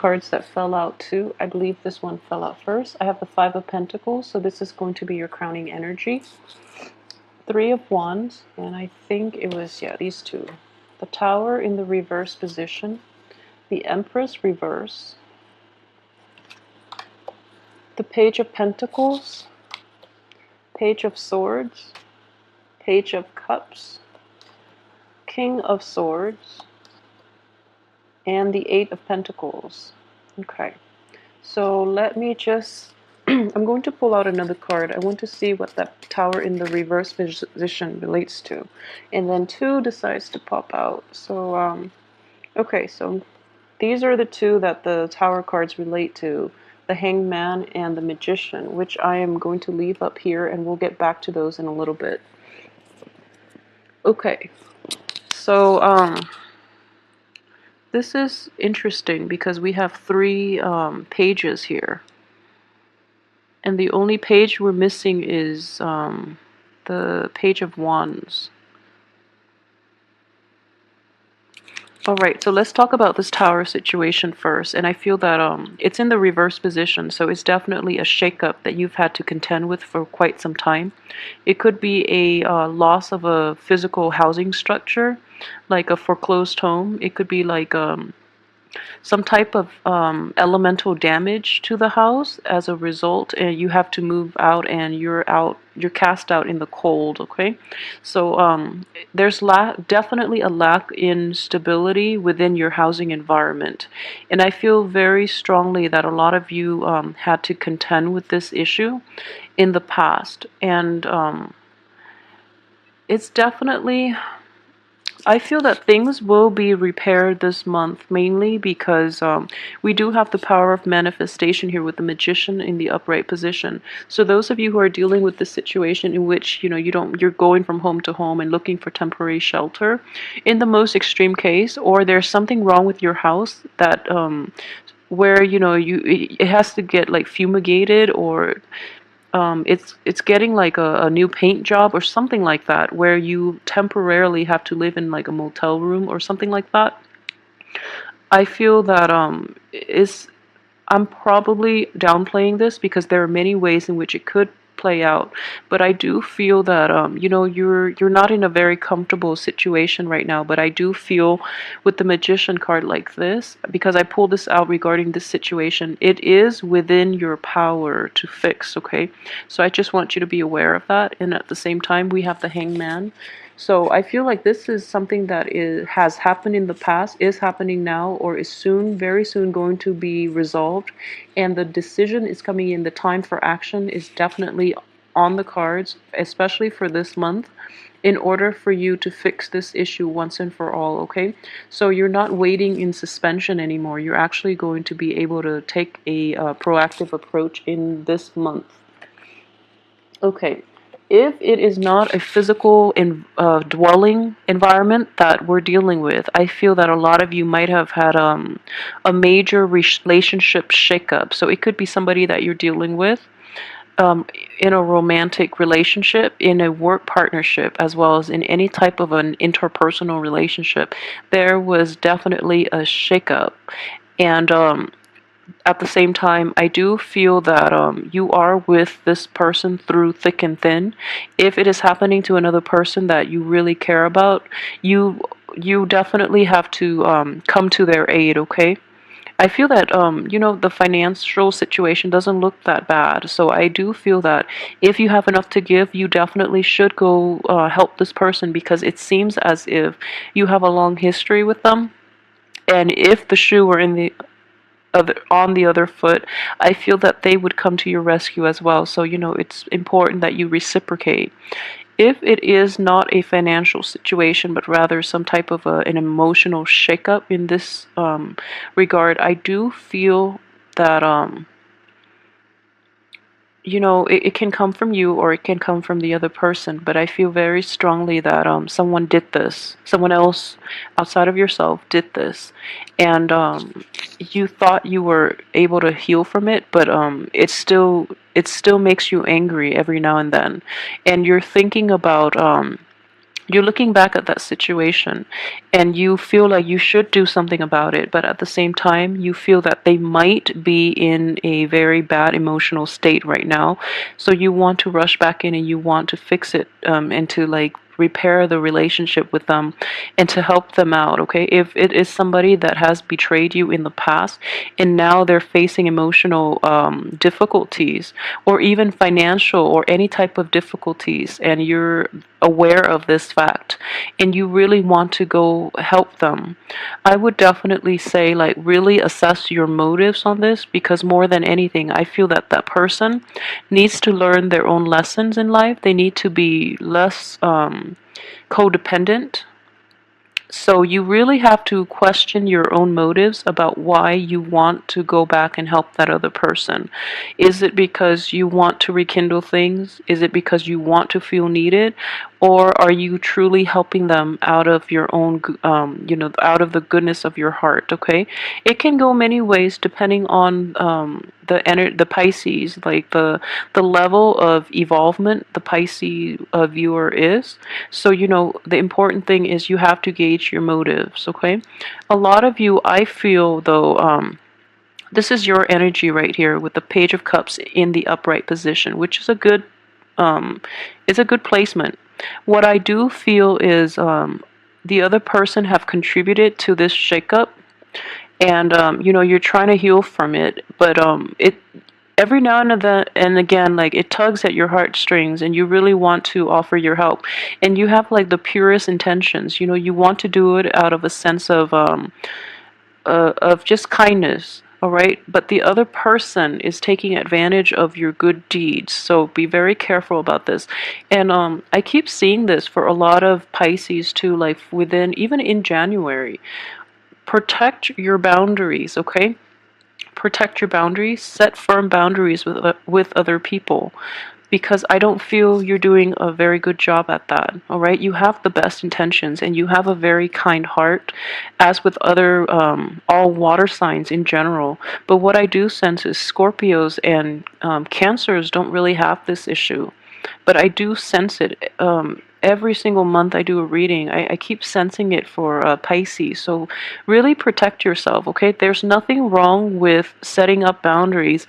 cards that fell out too. I believe this one fell out first. I have the Five of Pentacles, so this is going to be your crowning energy. Three of Wands, and I think it was, yeah, these two. The Tower in the reverse position, the Empress reverse, the Page of Pentacles, Page of Swords, Page of Cups, King of Swords, and the Eight of Pentacles. Okay, so let me just, I'm going to pull out another card. I want to see what that Tower in the reverse position relates to. And then two decides to pop out. So, okay, so these are the two that the Tower cards relate to. The Hangman and the Magician, which I am going to leave up here, and we'll get back to those in a little bit. Okay, so this is interesting because we have three pages here. And the only page we're missing is the Page of Wands. Alright, so let's talk about this Tower situation first. And I feel that it's in the reverse position, so it's definitely a shakeup that you've had to contend with for quite some time. It could be a loss of a physical housing structure, like a foreclosed home. It could be like some type of elemental damage to the house as a result, and you have to move out, and you're cast out in the cold. Okay, so there's definitely a lack in stability within your housing environment, and I feel very strongly that a lot of you had to contend with this issue in the past, and it's definitely, I feel that things will be repaired this month, mainly because we do have the power of manifestation here with the Magician in the upright position. So those of you who are dealing with this situation in which you're going from home to home and looking for temporary shelter, in the most extreme case, or there's something wrong with your house that where it has to get like fumigated, or it's getting like a new paint job or something like that, where you temporarily have to live in like a motel room or something like that. I feel that I'm probably downplaying this because there are many ways in which it could play out, but I do feel that you're not in a very comfortable situation right now. But I do feel with the Magician card like this, because I pulled this out regarding this situation, it is within your power to fix. Okay, so I just want you to be aware of that. And at the same time, we have the Hangman. So I feel like this is something that has happened in the past, is happening now, or is soon, very soon going to be resolved. And the decision is coming in. The time for action is definitely on the cards, especially for this month, in order for you to fix this issue once and for all, okay? So you're not waiting in suspension anymore. You're actually going to be able to take a proactive approach in this month. Okay, if it is not a physical dwelling environment that we're dealing with, I feel that a lot of you might have had a major relationship shakeup. So it could be somebody that you're dealing with in a romantic relationship, in a work partnership, as well as in any type of an interpersonal relationship. There was definitely a shakeup. And at the same time, I do feel that you are with this person through thick and thin. If it is happening to another person that you really care about, you definitely have to come to their aid, okay? I feel that the financial situation doesn't look that bad. So I do feel that if you have enough to give, you definitely should go help this person, because it seems as if you have a long history with them. And if the shoe were on the other foot, I feel that they would come to your rescue as well. So, it's important that you reciprocate. If it is not a financial situation, but rather some type of an emotional shakeup in this regard, I do feel that it can come from you, or it can come from the other person. But I feel very strongly that someone did this. Someone else outside of yourself did this. And you thought you were able to heal from it, but it still makes you angry every now and then. And you're thinking about You're looking back at that situation and you feel like you should do something about it, but at the same time, you feel that they might be in a very bad emotional state right now. So you want to rush back in and you want to fix it, and to like repair the relationship with them and to help them out. Okay, if it is somebody that has betrayed you in the past and now they're facing emotional difficulties or even financial or any type of difficulties, and you're aware of this fact and you really want to go help them, I would definitely say like really assess your motives on this, because more than anything I feel that that person needs to learn their own lessons in life. They need to be less codependent. So you really have to question your own motives about why you want to go back and help that other person. Is it because you want to rekindle things? Is it because you want to feel needed? Or are you truly helping them out of your own, out of the goodness of your heart? Okay, it can go many ways depending on the Pisces, like the level of evolvement the Pisces viewer is. So the important thing is you have to gauge your motives. Okay, a lot of you, I feel though, this is your energy right here with the Page of Cups in the upright position, which is a good it's a good placement. What I do feel is the other person have contributed to this shakeup, and you're trying to heal from it, but it every now and again, like it tugs at your heartstrings, and you really want to offer your help, and you have like the purest intentions. You want to do it out of a sense of just kindness, all right? But the other person is taking advantage of your good deeds. So be very careful about this. And I keep seeing this for a lot of Pisces too, like even in January. Protect your boundaries, okay? Protect your boundaries, set firm boundaries with other people, because I don't feel you're doing a very good job at that. All right, you have the best intentions and you have a very kind heart, as with other all water signs in general. But what I do sense is Scorpios and Cancers don't really have this issue, but I do sense it. Every single month I do a reading, I keep sensing it for Pisces. So really protect yourself, okay? There's nothing wrong with setting up boundaries,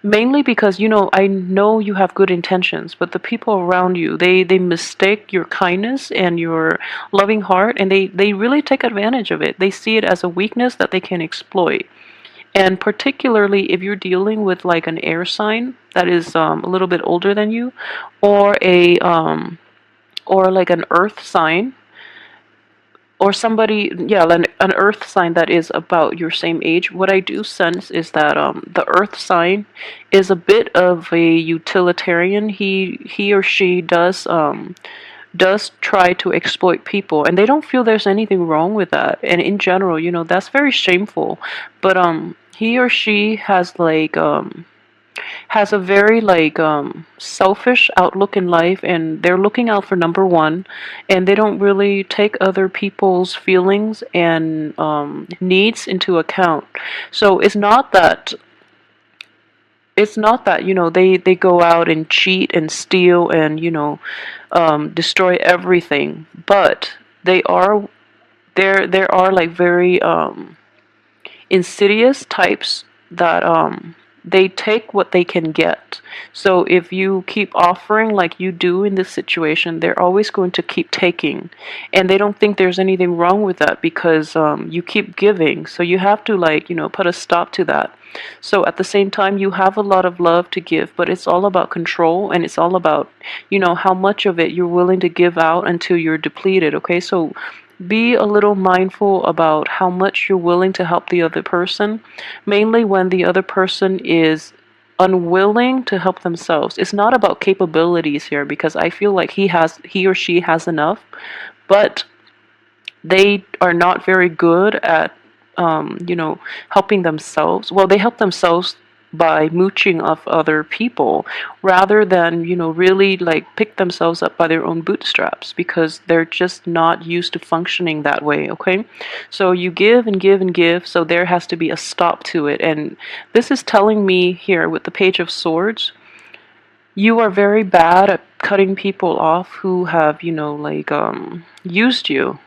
mainly because I know you have good intentions, but the people around you, they mistake your kindness and your loving heart, and they really take advantage of it. They see it as a weakness that they can exploit. And particularly if you're dealing with like an air sign that is a little bit older than you, or or like an earth sign, or somebody, yeah, like an earth sign that is about your same age. What I do sense is that the earth sign is a bit of a utilitarian. He or she does try to exploit people, and they don't feel there's anything wrong with that. And in general, that's very shameful. But he or she has a very like selfish outlook in life, and they're looking out for number one, and they don't really take other people's feelings and needs into account. So it's not that they go out and cheat and steal and destroy everything, but there are like very insidious types that they take what they can get. So if you keep offering like you do in this situation, they're always going to keep taking, and they don't think there's anything wrong with that because you keep giving. So you have to put a stop to that. So at the same time, you have a lot of love to give, but it's all about control, and it's all about how much of it you're willing to give out until you're depleted. Okay, so be a little mindful about how much you're willing to help the other person, mainly when the other person is unwilling to help themselves. It's not about capabilities here, because I feel like he or she has enough, but they are not very good at helping themselves. Well, they help themselves by mooching off other people rather than really like pick themselves up by their own bootstraps, because they're just not used to functioning that way. Okay, so you give and give and give, so there has to be a stop to it. And this is telling me here with the Page of Swords, You are very bad at cutting people off who have, like used you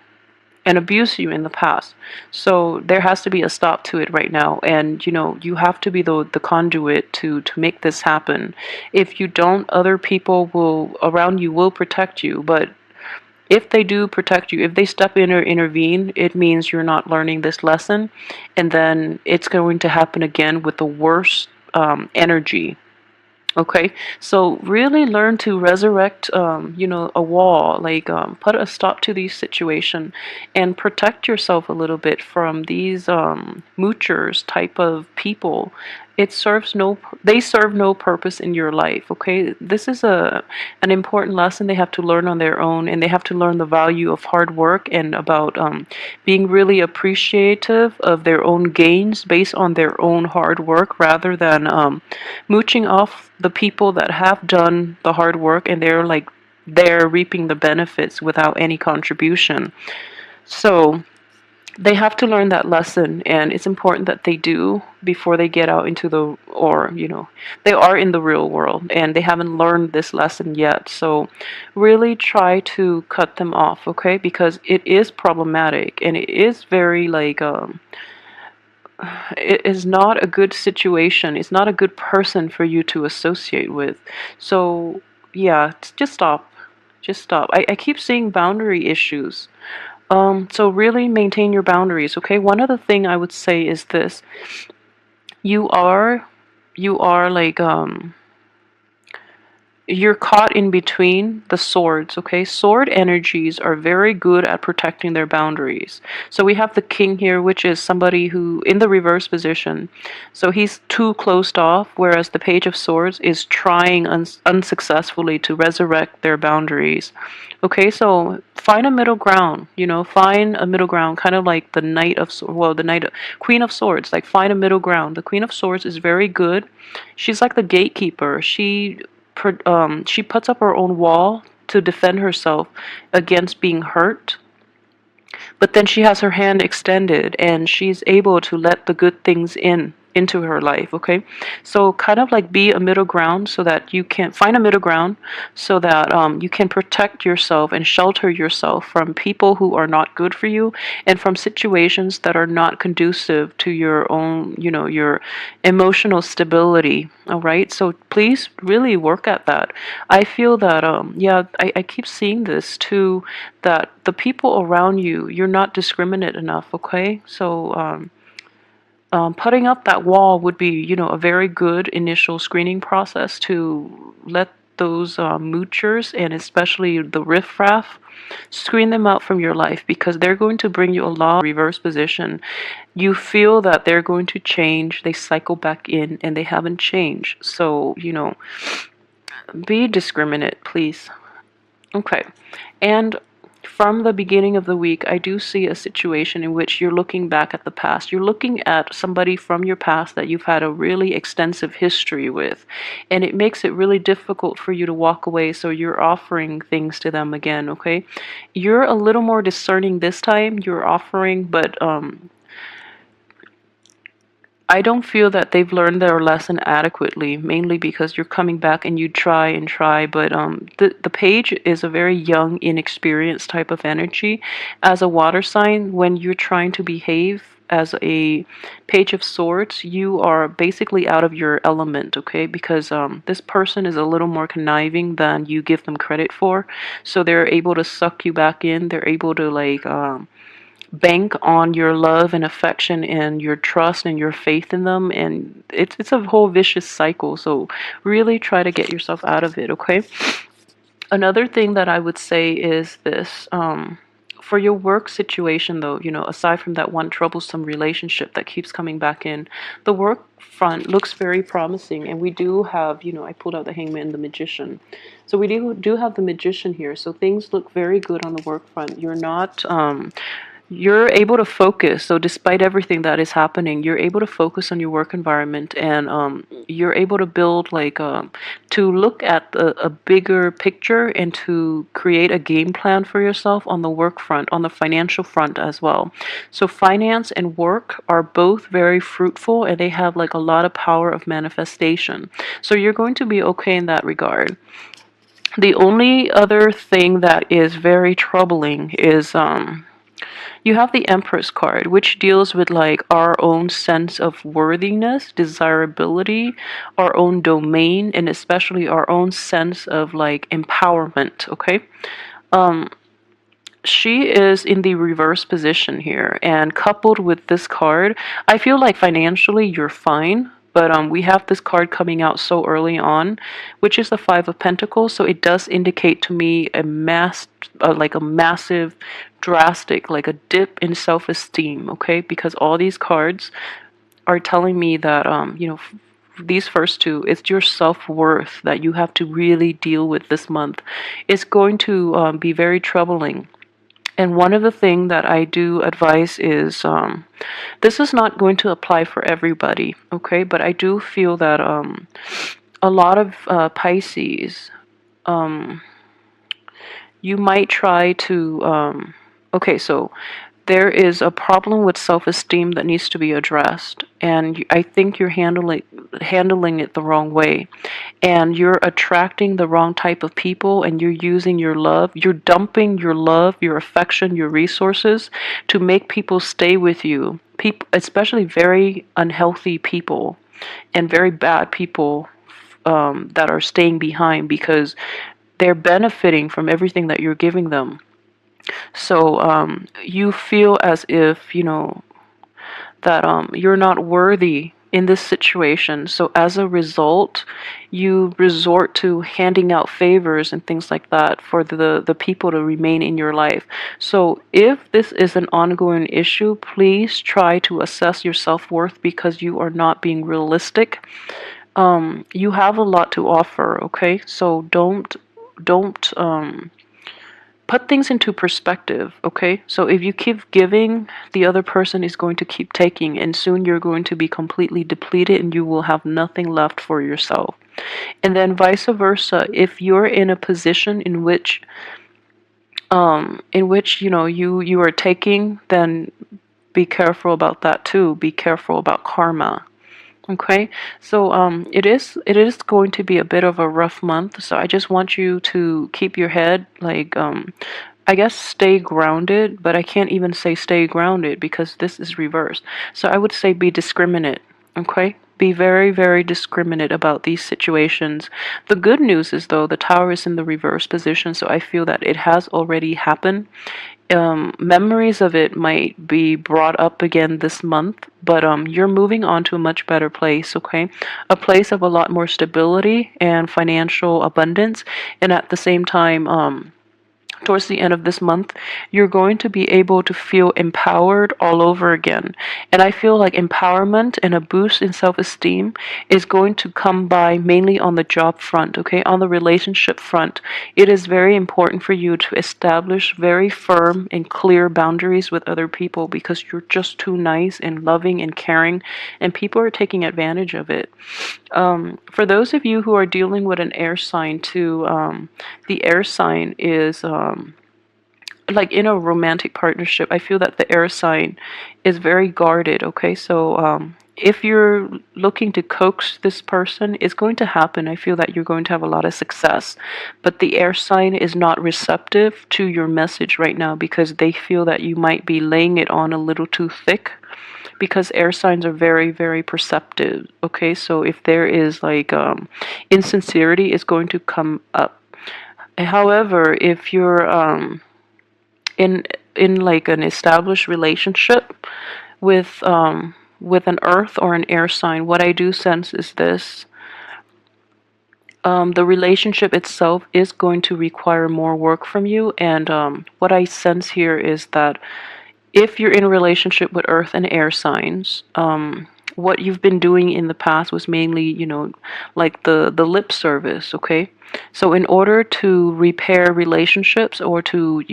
and abused you in the past. So there has to be a stop to it right now, and you have to be the conduit to make this happen. If you don't, other people will around you will protect you, but if they do protect you, if they step in or intervene, it means you're not learning this lesson, and then it's going to happen again with the worst energy. Okay, so really learn to resurrect, a wall, like put a stop to these situation, and protect yourself a little bit from these moochers type of people. They serve no purpose in your life. Okay, this is an important lesson they have to learn on their own, and they have to learn the value of hard work and about being really appreciative of their own gains based on their own hard work rather than mooching off the people that have done the hard work and they're reaping the benefits without any contribution. So they have to learn that lesson, and it's important that they do before they get out into they are in the real world and they haven't learned this lesson yet. So really try to cut them off, okay? Because it is problematic and it is very it is not a good situation. It's not a good person for you to associate with. So, yeah, just stop. Just stop. I keep seeing boundary issues. So really maintain your boundaries, okay? One other thing I would say is this. You are you are like you're caught in between the swords, okay? Sword energies are very good at protecting their boundaries. So we have the king here, which is somebody who, in the reverse position, so he's too closed off, whereas the page of swords is trying unsuccessfully to resurrect their boundaries. Okay, so find a middle ground, find a middle ground, kind of like the queen of swords, like find a middle ground. The queen of swords is very good. She's like the gatekeeper. She puts up her own wall to defend herself against being hurt, but then she has her hand extended and she's able to let the good things into her life. Okay, so kind of like be a middle ground so that you can find a middle ground so that you can protect yourself and shelter yourself from people who are not good for you and from situations that are not conducive to your own, your emotional stability. All right, so please really work at that. I feel that yeah, I keep seeing this too, that the people around you, you're not discriminate enough. Okay, so putting up that wall would be, a very good initial screening process to let those moochers and especially the riffraff screen them out from your life, because they're going to bring you a lot of reverse position. You feel that they're going to change, they cycle back in and they haven't changed. So, be discriminate, please. Okay. And from the beginning of the week, I do see a situation in which you're looking back at the past. You're looking at somebody from your past that you've had a really extensive history with, and it makes it really difficult for you to walk away, so you're offering things to them again, okay? You're a little more discerning this time. You're offering, but I don't feel that they've learned their lesson adequately, mainly because you're coming back and you try and try, but the page is a very young, inexperienced type of energy. As a water sign, when you're trying to behave as a page of swords, you are basically out of your element, okay? Because this person is a little more conniving than you give them credit for, so they're able to suck you back in. They're able to bank on your love and affection and your trust and your faith in them, and it's a whole vicious cycle. So really try to get yourself out of it, okay? Another thing that I would say is this, for your work situation though, aside from that one troublesome relationship that keeps coming back in, the work front looks very promising, and we do have, I pulled out the hangman and the magician. So we do have the magician here, so things look very good on the work front. You're not you're able to focus. So despite everything that is happening, you're able to focus on your work environment, and you're able to build like to look at a bigger picture and to create a game plan for yourself on the work front, on the financial front as well. So finance and work are both very fruitful, and they have like a lot of power of manifestation. So you're going to be okay in that regard. The only other thing that is very troubling is you have the Empress card, which deals with like our own sense of worthiness, desirability, our own domain, and especially our own sense of like empowerment. Okay. She is in the reverse position here, and coupled with this card, I feel like financially you're fine. But we have this card coming out so early on, which is the Five of Pentacles. So it does indicate to me a like a massive, drastic, like a dip in self-esteem. Okay, because all these cards are telling me that these first two, it's your self-worth that you have to really deal with this month. It's going to be very troubling. And one of the things that I do advise is this is not going to apply for everybody, okay? But I do feel that a lot of Pisces, you might try to, okay, so there is a problem with self-esteem that needs to be addressed, and I think you're handling it the wrong way, and you're attracting the wrong type of people, and you're using your love, you're dumping your love, your affection, your resources to make people stay with you, people, especially very unhealthy people and very bad people that are staying behind because they're benefiting from everything that you're giving them. So you feel as if, that you're not worthy in this situation. So as a result, you resort to handing out favors and things like that for the people to remain in your life. So if this is an ongoing issue, please try to assess your self-worth because you are not being realistic. You have a lot to offer, okay? So don't put things into perspective, okay? So if you keep giving, the other person is going to keep taking, and soon you're going to be completely depleted and you will have nothing left for yourself. And then vice versa, if you're in a position in which you are taking, then be careful about that too. Be careful about karma. Okay, so it is going to be a bit of a rough month. So I just want you to keep your head like I guess stay grounded, but I can't even say stay grounded because this is reversed. So I would say be discriminate. Okay, be very very discriminate about these situations. The good news is though the Tower is in the reverse position, so I feel that it has already happened. Memories of it might be brought up again this month, but you're moving on to a much better place, okay? A place of a lot more stability and financial abundance, and at the same time, towards the end of this month, you're going to be able to feel empowered all over again. And I feel like empowerment and a boost in self-esteem is going to come by mainly on the job front, okay? On the relationship front, it is very important for you to establish very firm and clear boundaries with other people because you're just too nice and loving and caring, and people are taking advantage of it. For those of you who are dealing with an air sign too, the air sign is like in a romantic partnership. I feel that the air sign is very guarded. Okay, so if you're looking to coax this person, it's going to happen. I feel that you're going to have a lot of success, but the air sign is not receptive to your message right now because they feel that you might be laying it on a little too thick, because air signs are very very perceptive. Okay, so if there is like insincerity, is going to come up. However, if you're in like an established relationship with an earth or an air sign, what I do sense is this: the relationship itself is going to require more work from you, and what I sense here is that if you're in a relationship with earth and air signs, what you've been doing in the past was mainly, like the lip service, okay? So in order to repair relationships, or to,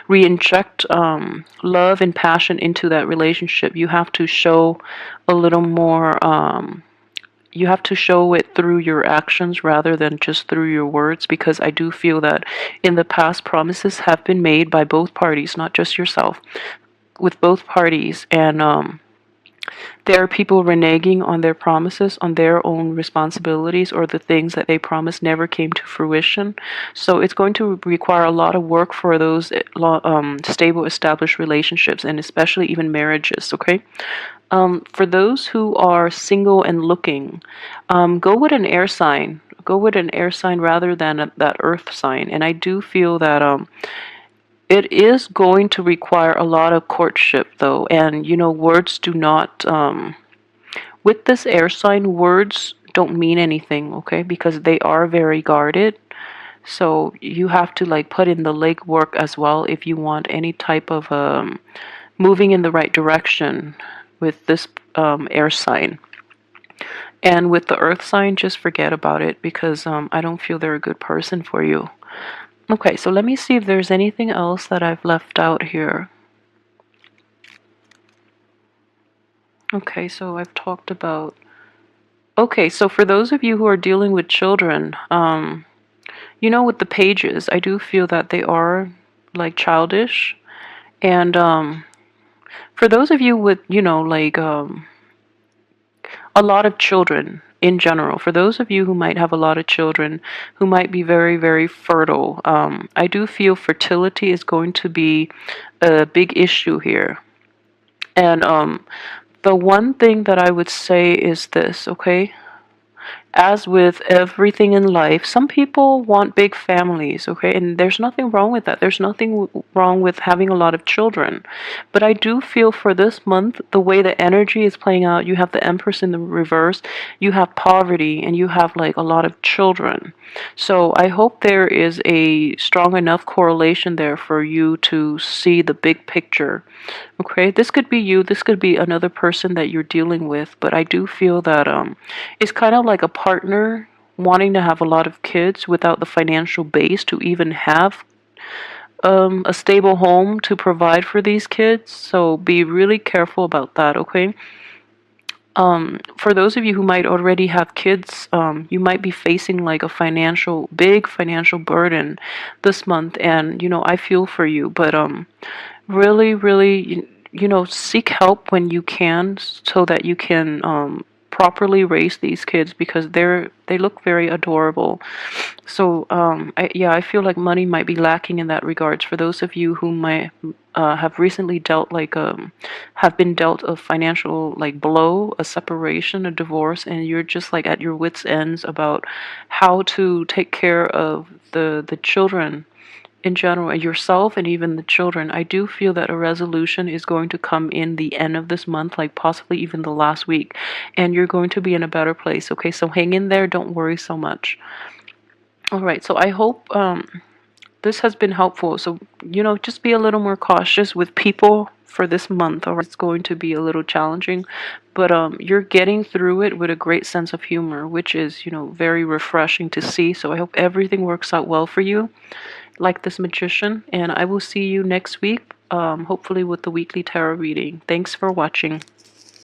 re-inject love and passion into that relationship, you have to show a little more, you have to show it through your actions rather than just through your words, because I do feel that in the past promises have been made by both parties, not just yourself, with both parties, and there are people reneging on their promises, on their own responsibilities, or the things that they promised never came to fruition. So it's going to require a lot of work for those stable, established relationships, and especially even marriages, okay? For those who are single and looking, go with an air sign. Go with an air sign rather than that earth sign. And I do feel that it is going to require a lot of courtship, though. And, words do not, with this air sign, words don't mean anything, okay? Because they are very guarded. So you have to like put in the legwork as well if you want any type of moving in the right direction with this air sign. And with the earth sign, just forget about it, because I don't feel they're a good person for you. Okay, so let me see if there's anything else that I've left out here. Okay, so I've talked about... Okay, so for those of you who are dealing with children, with the pages, I do feel that they are like childish. And for those of you with, like a lot of children in general, for those of you who might have a lot of children, who might be very, very fertile, I do feel fertility is going to be a big issue here. And the one thing that I would say is this, okay? As with everything in life, some people want big families, okay? And there's nothing wrong with that. There's nothing wrong with having a lot of children. But I do feel for this month, the way the energy is playing out, you have the Empress in the reverse, you have poverty, and you have like a lot of children. So I hope there is a strong enough correlation there for you to see the big picture. Okay, this could be you, this could be another person that you're dealing with, but I do feel that it's kind of like a partner wanting to have a lot of kids without the financial base to even have a stable home to provide for these kids. So be really careful about that, okay? For those of you who might already have kids, you might be facing like a big financial burden this month, and I feel for you, but really, really, seek help when you can, so that you can properly raise these kids, because they look very adorable. So I feel like money might be lacking in that regards for those of you who might have recently have been dealt a financial like blow, a separation, a divorce, and you're just like at your wits' ends about how to take care of the children in general, yourself and even the children. I do feel that a resolution is going to come in the end of this month, like possibly even the last week, and you're going to be in a better place, okay? So hang in there, don't worry so much. All right, so I hope this has been helpful. So, just be a little more cautious with people for this month, or it's going to be a little challenging, but you're getting through it with a great sense of humor, which is, very refreshing to see. So I hope everything works out well for you, like this magician, and I will see you next week, hopefully with the weekly tarot reading. Thanks for watching.